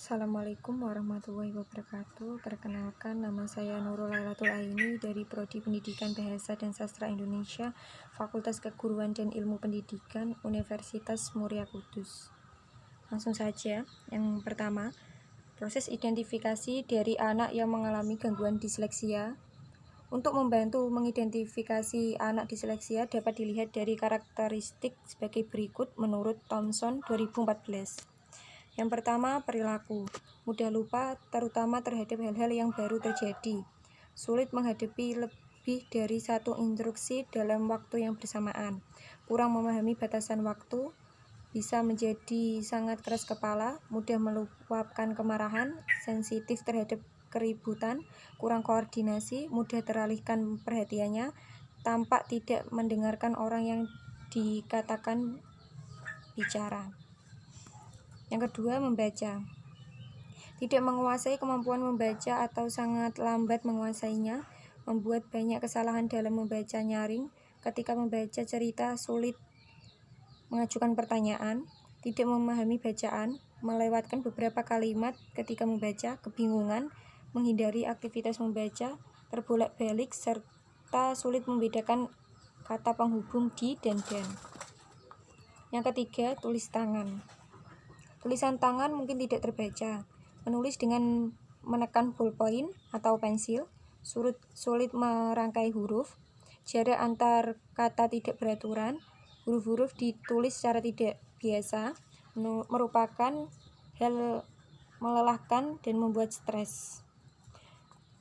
Assalamualaikum warahmatullahi wabarakatuh. Perkenalkan, nama saya Nurul Lailatul Aini dari Prodi Pendidikan Bahasa dan Sastra Indonesia, Fakultas Keguruan dan Ilmu Pendidikan, Universitas Muria Kudus. Langsung saja, yang pertama, proses identifikasi dari anak yang mengalami gangguan disleksia. Untuk membantu mengidentifikasi anak disleksia dapat dilihat dari karakteristik sebagai berikut menurut Thomson 2014. Yang pertama, perilaku. Mudah lupa terutama terhadap hal-hal yang baru terjadi. Sulit menghadapi lebih dari satu instruksi dalam waktu yang bersamaan. Kurang memahami batasan waktu. Bisa menjadi sangat keras kepala, mudah meluapkan kemarahan, sensitif terhadap keributan, kurang koordinasi, mudah teralihkan perhatiannya, tampak tidak mendengarkan orang yang dikatakan bicara. Yang kedua, membaca. Tidak menguasai kemampuan membaca atau sangat lambat menguasainya, membuat banyak kesalahan dalam membaca nyaring. Ketika membaca cerita, sulit mengajukan pertanyaan, tidak memahami bacaan, melewatkan beberapa kalimat ketika membaca, kebingungan, menghindari aktivitas membaca, terbolak-balik, serta sulit membedakan kata penghubung di dan dan. Yang ketiga, tulis tangan. Tulisan tangan mungkin tidak terbaca. Menulis dengan menekan ballpoint atau pensil, sulit merangkai huruf, jarak antar kata tidak beraturan, huruf-huruf ditulis secara tidak biasa, merupakan hal melelahkan dan membuat stres.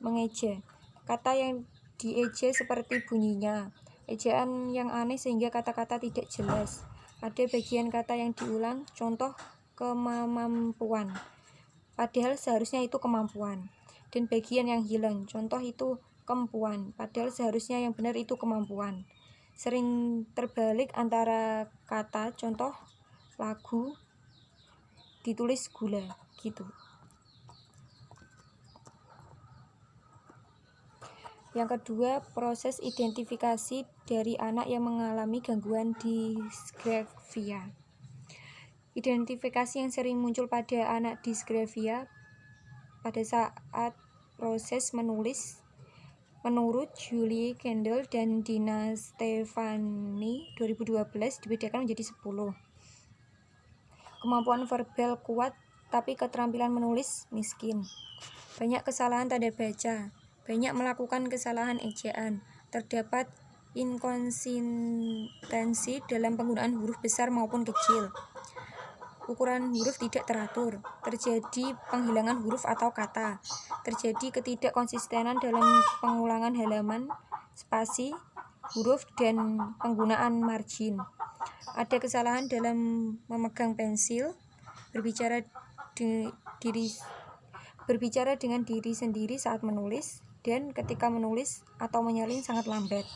Mengeja. Kata yang dieja seperti bunyinya, ejaan yang aneh sehingga kata-kata tidak jelas. Ada bagian kata yang diulang, contoh kemampuan, padahal seharusnya itu kemampuan, dan bagian yang hilang, contoh itu kemampuan, padahal seharusnya yang benar itu kemampuan. Sering terbalik antara kata, contoh lagu ditulis gula gitu. Yang kedua, proses identifikasi dari anak yang mengalami gangguan disgrafia. Identifikasi yang sering muncul pada anak disgrafia pada saat proses menulis menurut Julie Kendall dan Dina Stefani 2012 dibedakan menjadi 10. Kemampuan verbal kuat tapi keterampilan menulis miskin. Banyak kesalahan tanda baca, banyak melakukan kesalahan ejaan, terdapat inkonsistensi dalam penggunaan huruf besar maupun kecil. Ukuran huruf tidak teratur, terjadi penghilangan huruf atau kata, terjadi ketidakkonsistenan dalam pengulangan halaman, spasi, huruf, dan penggunaan margin. Ada kesalahan dalam memegang pensil, berbicara dengan diri sendiri saat menulis, dan ketika menulis atau menyalin sangat lambat.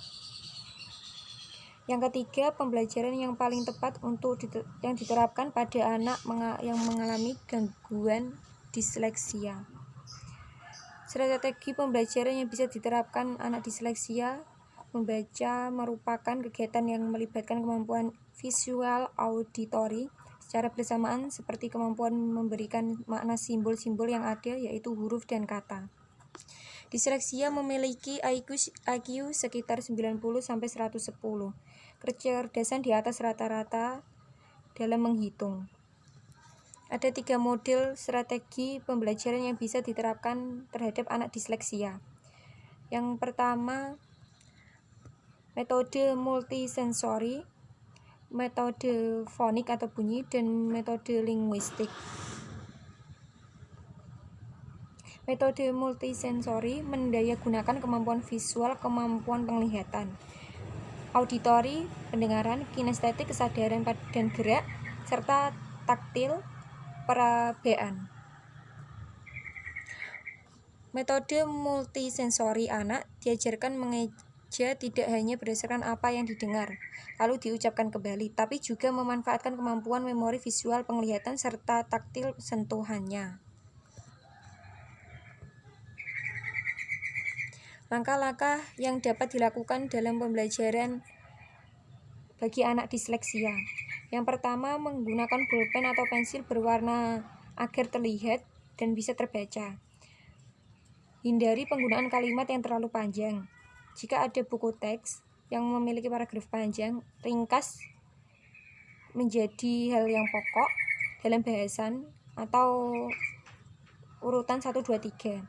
Yang ketiga, pembelajaran yang paling tepat untuk yang diterapkan pada anak yang mengalami gangguan disleksia. Strategi pembelajaran yang bisa diterapkan anak disleksia. Membaca merupakan kegiatan yang melibatkan kemampuan visual auditori secara bersamaan seperti kemampuan memberikan makna simbol-simbol yang ada, yaitu huruf dan kata. Disleksia memiliki IQ sekitar 90-110. Kecerdasan di atas rata-rata dalam menghitung. Ada 3 model strategi pembelajaran yang bisa diterapkan terhadap anak disleksia. Yang pertama, metode multisensori, metode fonik atau bunyi, dan metode linguistik. Metode multisensori mendayagunakan kemampuan visual, kemampuan penglihatan, auditori, pendengaran, kinestetik, kesadaran dan gerak, serta taktil, perabaan. Metode multisensori anak diajarkan mengeja tidak hanya berdasarkan apa yang didengar, lalu diucapkan kembali, tapi juga memanfaatkan kemampuan memori visual, penglihatan, serta taktil sentuhannya. Langkah-langkah yang dapat dilakukan dalam pembelajaran bagi anak disleksia. Yang pertama, menggunakan bolpen atau pensil berwarna agar terlihat dan bisa terbaca. Hindari penggunaan kalimat yang terlalu panjang. Jika ada buku teks yang memiliki paragraf panjang, ringkas menjadi hal yang pokok dalam bahasan atau urutan 1, 2, 3.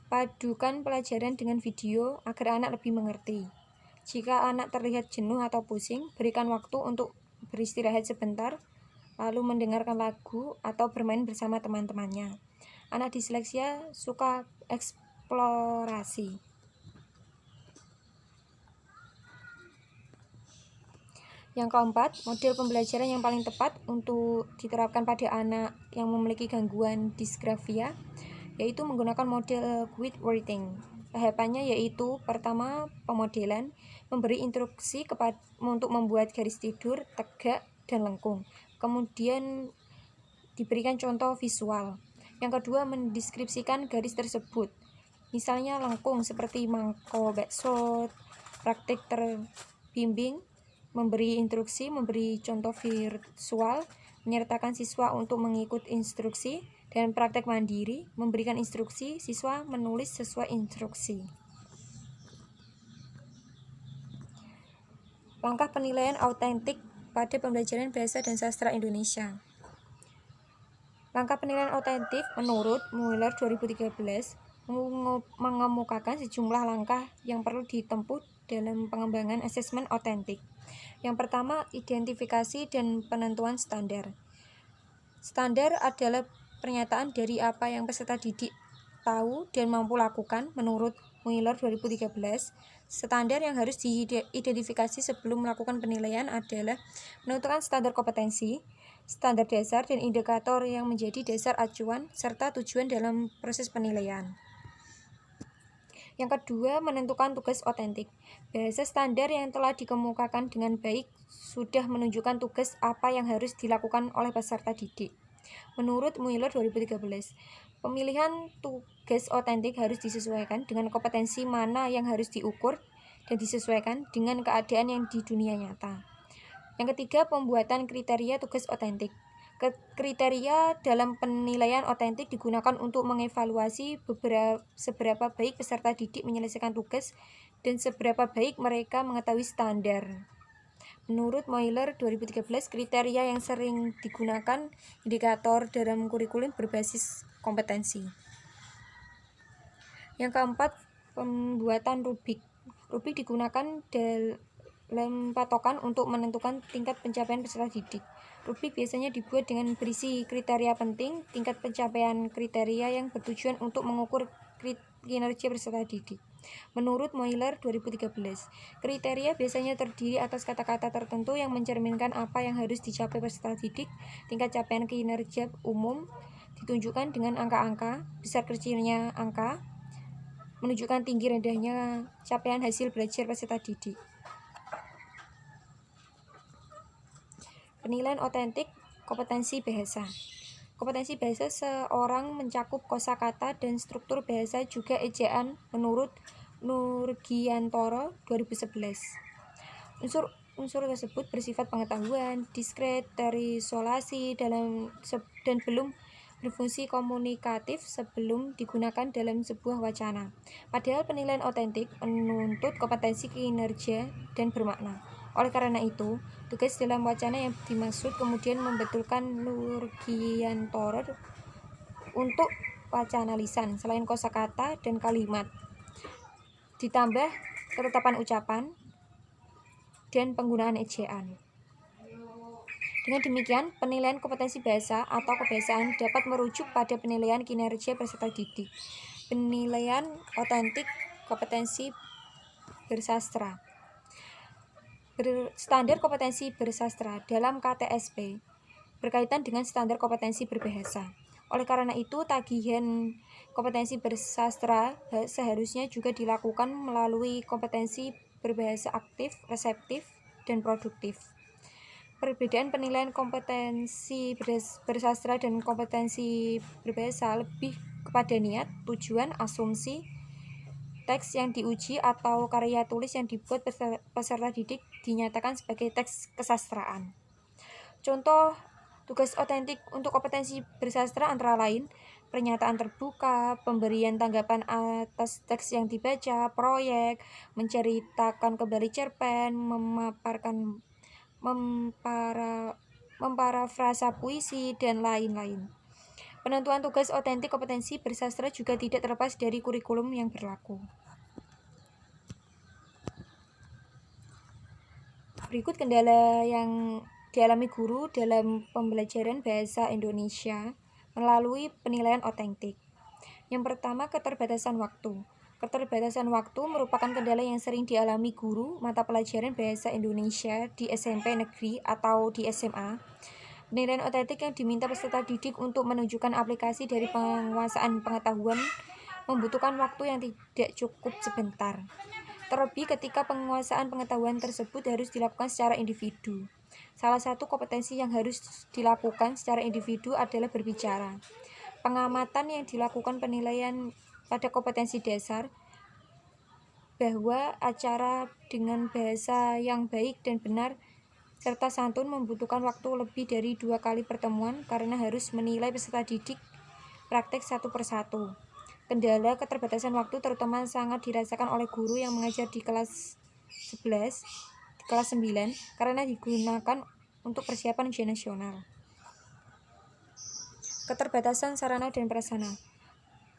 Padukan pelajaran dengan video agar anak lebih mengerti. Jika anak terlihat jenuh atau pusing, berikan waktu untuk beristirahat sebentar, lalu mendengarkan lagu atau bermain bersama teman-temannya. Anak disleksia suka eksplorasi. Yang keempat, model pembelajaran yang paling tepat untuk diterapkan pada anak yang memiliki gangguan disgrafia yaitu menggunakan model Quick Writing. Tahapannya yaitu pertama, pemodelan, memberi instruksi untuk membuat garis tidur, tegak, dan lengkung. Kemudian diberikan contoh visual. Yang kedua, mendeskripsikan garis tersebut. Misalnya lengkung seperti mangkok bakso, praktik terbimbing, memberi instruksi, memberi contoh visual, menyertakan siswa untuk mengikut instruksi, dan praktek mandiri, memberikan instruksi, siswa menulis sesuai instruksi. Langkah penilaian autentik pada pembelajaran bahasa dan sastra Indonesia. Langkah penilaian autentik menurut Mueller 2013 mengemukakan sejumlah langkah yang perlu ditempuh dalam pengembangan asesmen autentik. Yang pertama, identifikasi dan penentuan standar. Standar adalah pernyataan dari apa yang peserta didik tahu dan mampu lakukan menurut Mueller 2013. Standar yang harus diidentifikasi sebelum melakukan penilaian adalah menentukan standar kompetensi, standar dasar dan indikator yang menjadi dasar acuan serta tujuan dalam proses penilaian. Yang kedua, menentukan tugas otentik. Bahasa standar yang telah dikemukakan dengan baik sudah menunjukkan tugas apa yang harus dilakukan oleh peserta didik. Menurut Mueller 2013, pemilihan tugas otentik harus disesuaikan dengan kompetensi mana yang harus diukur dan disesuaikan dengan keadaan yang di dunia nyata. Yang ketiga, pembuatan kriteria tugas otentik. Kriteria dalam penilaian otentik digunakan untuk mengevaluasi seberapa baik peserta didik menyelesaikan tugas dan seberapa baik mereka mengetahui standar. Menurut Mueller 2013, kriteria yang sering digunakan indikator dalam kurikulum berbasis kompetensi. Yang keempat, pembuatan rubrik. Rubrik digunakan dalam patokan untuk menentukan tingkat pencapaian peserta didik. Rubrik biasanya dibuat dengan berisi kriteria penting, tingkat pencapaian kriteria yang bertujuan untuk mengukur kinerja peserta didik. Menurut Mueller 2013, kriteria biasanya terdiri atas kata-kata tertentu yang mencerminkan apa yang harus dicapai peserta didik. Tingkat capaian kinerja umum ditunjukkan dengan angka-angka, besar kecilnya angka, menunjukkan tinggi rendahnya capaian hasil belajar peserta didik. Penilaian otentik kompetensi bahasa. Kompetensi bahasa seorang mencakup kosakata dan struktur bahasa juga ejaan menurut Nurgiantoro 2011. Unsur tersebut bersifat pengetahuan, diskret, terisolasi dan belum berfungsi komunikatif sebelum digunakan dalam sebuah wacana. Padahal penilaian otentik menuntut kompetensi kinerja dan bermakna. Oleh karena itu, tugas dalam wacana yang dimaksud kemudian membetulkan Nurgiantoro untuk wacana lisan selain kosakata dan kalimat, ditambah ketetapan ucapan dan penggunaan ejaan. Dengan demikian, penilaian kompetensi bahasa atau kebiasaan dapat merujuk pada penilaian kinerja peserta didik. Penilaian otentik kompetensi bersastra. Standar kompetensi bersastra dalam KTSP berkaitan dengan standar kompetensi berbahasa. Oleh karena itu, tagihan kompetensi bersastra seharusnya juga dilakukan melalui kompetensi berbahasa aktif, reseptif, dan produktif. Perbedaan penilaian kompetensi bersastra dan kompetensi berbahasa lebih kepada niat, tujuan, asumsi, teks yang diuji atau karya tulis yang dibuat peserta didik dinyatakan sebagai teks kesastraan. Contoh Tugas otentik untuk kompetensi bersastra antara lain pernyataan terbuka, pemberian tanggapan atas teks yang dibaca, proyek, menceritakan kembali cerpen, memparafrasa puisi, dan lain-lain. Penentuan tugas otentik kompetensi bersastra juga tidak terlepas dari kurikulum yang berlaku. Berikut kendala yang dialami guru dalam pembelajaran bahasa Indonesia melalui penilaian otentik. Yang pertama, keterbatasan waktu. Keterbatasan waktu merupakan kendala yang sering dialami guru mata pelajaran bahasa Indonesia di SMP negeri atau di SMA. Penilaian otentik yang diminta peserta didik untuk menunjukkan aplikasi dari penguasaan pengetahuan membutuhkan waktu yang tidak cukup sebentar. Terlebih ketika penguasaan pengetahuan tersebut harus dilakukan secara individu. Salah satu kompetensi yang harus dilakukan secara individu adalah berbicara. Pengamatan yang dilakukan penilaian pada kompetensi dasar bahwa acara dengan bahasa yang baik dan benar serta santun membutuhkan waktu lebih dari 2 kali pertemuan karena harus menilai peserta didik praktek satu persatu. Kendala keterbatasan waktu terutama sangat dirasakan oleh guru yang mengajar di kelas 11, di kelas 9 karena digunakan untuk persiapan ujian nasional. Keterbatasan sarana dan prasarana.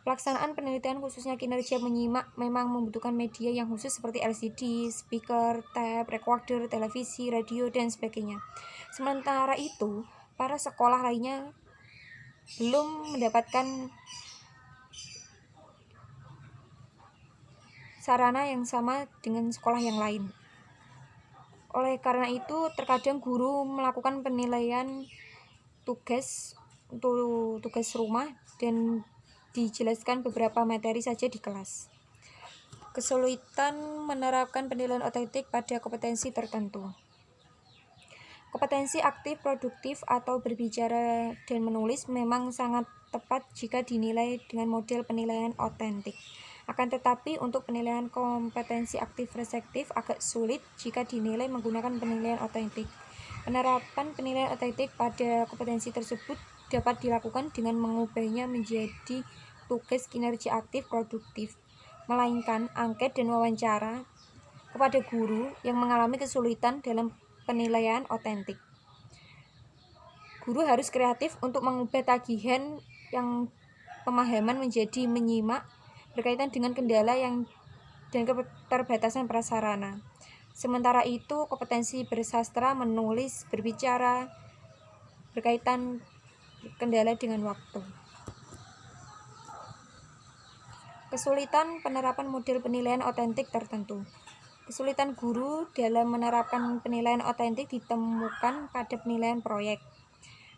Pelaksanaan penelitian khususnya kinerja menyimak memang membutuhkan media yang khusus seperti LCD, speaker, tape, recorder, televisi, radio, dan sebagainya. Sementara itu, para sekolah lainnya belum mendapatkan sarana yang sama dengan sekolah yang lain. Oleh karena itu, terkadang guru melakukan penilaian tugas untuk tugas rumah dan dijelaskan beberapa materi saja di kelas. Kesulitan menerapkan penilaian otentik pada kompetensi tertentu. Kompetensi aktif, produktif, atau berbicara dan menulis memang sangat tepat jika dinilai dengan model penilaian otentik. Akan tetapi, untuk penilaian kompetensi aktif reseptif agak sulit jika dinilai menggunakan penilaian otentik. Penerapan penilaian otentik pada kompetensi tersebut dapat dilakukan dengan mengubahnya menjadi tugas kinerja aktif produktif, melainkan angket dan wawancara kepada guru yang mengalami kesulitan dalam penilaian otentik. Guru harus kreatif untuk mengubah tagihan yang pemahaman menjadi menyimak berkaitan dengan kendala dan keterbatasan prasarana. Sementara itu, kompetensi bersastra, menulis, berbicara berkaitan kendala dengan waktu. Kesulitan penerapan model penilaian otentik tertentu. Kesulitan guru dalam menerapkan penilaian otentik ditemukan pada penilaian proyek,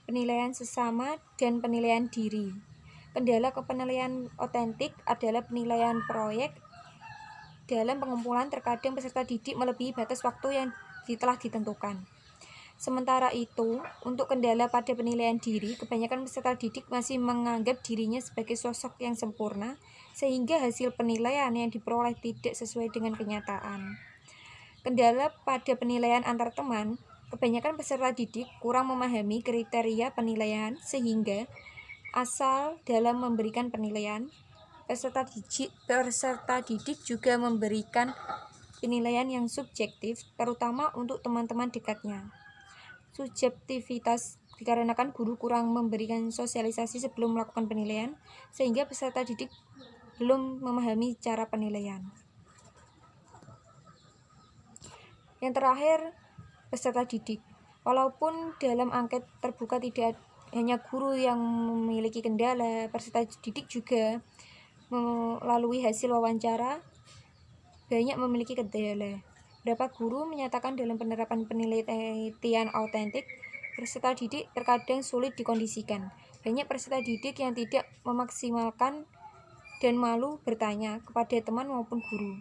penilaian sesama, dan penilaian diri. Kendala kepenilaian otentik adalah penilaian proyek dalam pengumpulan terkadang peserta didik melebihi batas waktu yang telah ditentukan. Sementara itu, untuk kendala pada penilaian diri, kebanyakan peserta didik masih menganggap dirinya sebagai sosok yang sempurna, sehingga hasil penilaian yang diperoleh tidak sesuai dengan kenyataan. Kendala pada penilaian antar teman, kebanyakan peserta didik kurang memahami kriteria penilaian, sehingga asal dalam memberikan penilaian, peserta didik juga memberikan penilaian yang subjektif, terutama untuk teman-teman dekatnya. Subjektivitas dikarenakan guru kurang memberikan sosialisasi sebelum melakukan penilaian, sehingga peserta didik belum memahami cara penilaian. Yang terakhir, peserta didik. Walaupun dalam angket terbuka tidak hanya guru yang memiliki kendala, peserta didik juga melalui hasil wawancara banyak memiliki kendala. Beberapa guru menyatakan dalam penerapan penelitian autentik, peserta didik terkadang sulit dikondisikan. Banyak peserta didik yang tidak memaksimalkan dan malu bertanya kepada teman maupun guru.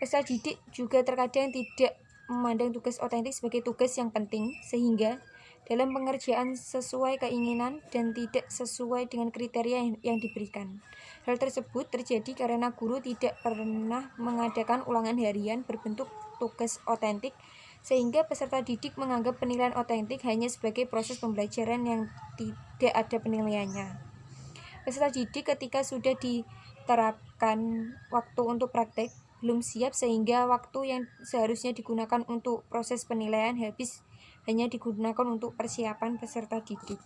Peserta didik juga terkadang tidak memandang tugas otentik sebagai tugas yang penting, sehingga dalam pengerjaan sesuai keinginan dan tidak sesuai dengan kriteria yang diberikan. Hal tersebut terjadi karena guru tidak pernah mengadakan ulangan harian berbentuk tugas otentik sehingga peserta didik menganggap penilaian otentik hanya sebagai proses pembelajaran yang tidak ada penilaiannya. Peserta didik ketika sudah diterapkan waktu untuk praktek belum siap, sehingga waktu yang seharusnya digunakan untuk proses penilaian habis hanya digunakan untuk persiapan peserta didik.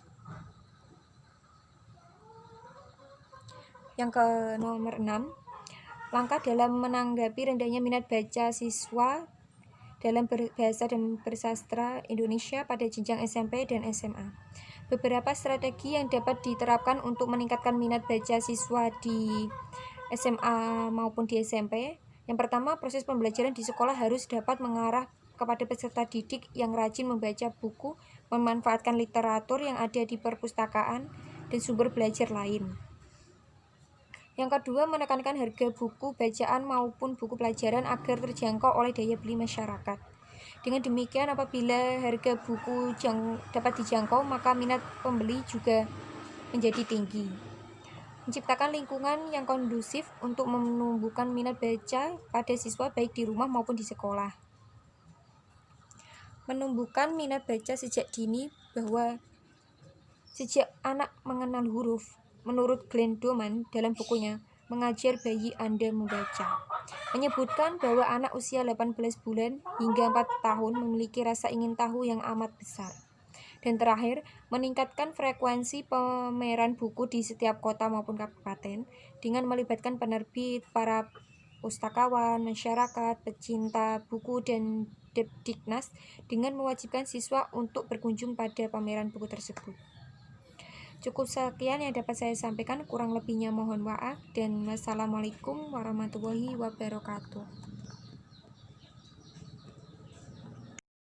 Yang ke nomor 6, langkah dalam menanggapi rendahnya minat baca siswa dalam bahasa dan bersastra Indonesia pada jenjang SMP dan SMA. Beberapa strategi yang dapat diterapkan untuk meningkatkan minat baca siswa di SMA maupun di SMP. Yang pertama, proses pembelajaran di sekolah harus dapat mengarah kepada peserta didik yang rajin membaca buku, memanfaatkan literatur yang ada di perpustakaan dan sumber belajar lain. Yang kedua, menekankan harga buku bacaan maupun buku pelajaran agar terjangkau oleh daya beli masyarakat. Dengan demikian, apabila harga buku dapat dijangkau, maka minat pembeli juga menjadi tinggi. Menciptakan lingkungan yang kondusif untuk menumbuhkan minat baca pada siswa baik di rumah maupun di sekolah. Menumbuhkan minat baca sejak dini, bahwa sejak anak mengenal huruf, menurut Glenn Doman dalam bukunya Mengajar Bayi Anda Membaca, menyebutkan bahwa anak usia 18 bulan hingga 4 tahun memiliki rasa ingin tahu yang amat besar. Dan terakhir, meningkatkan frekuensi pameran buku di setiap kota maupun kabupaten dengan melibatkan penerbit, para pustakawan, masyarakat, pecinta buku, dan Depdiknas dengan mewajibkan siswa untuk berkunjung pada pameran buku tersebut. Cukup sekian yang dapat saya sampaikan, kurang lebihnya mohon maaf, dan wassalamualaikum warahmatullahi wabarakatuh.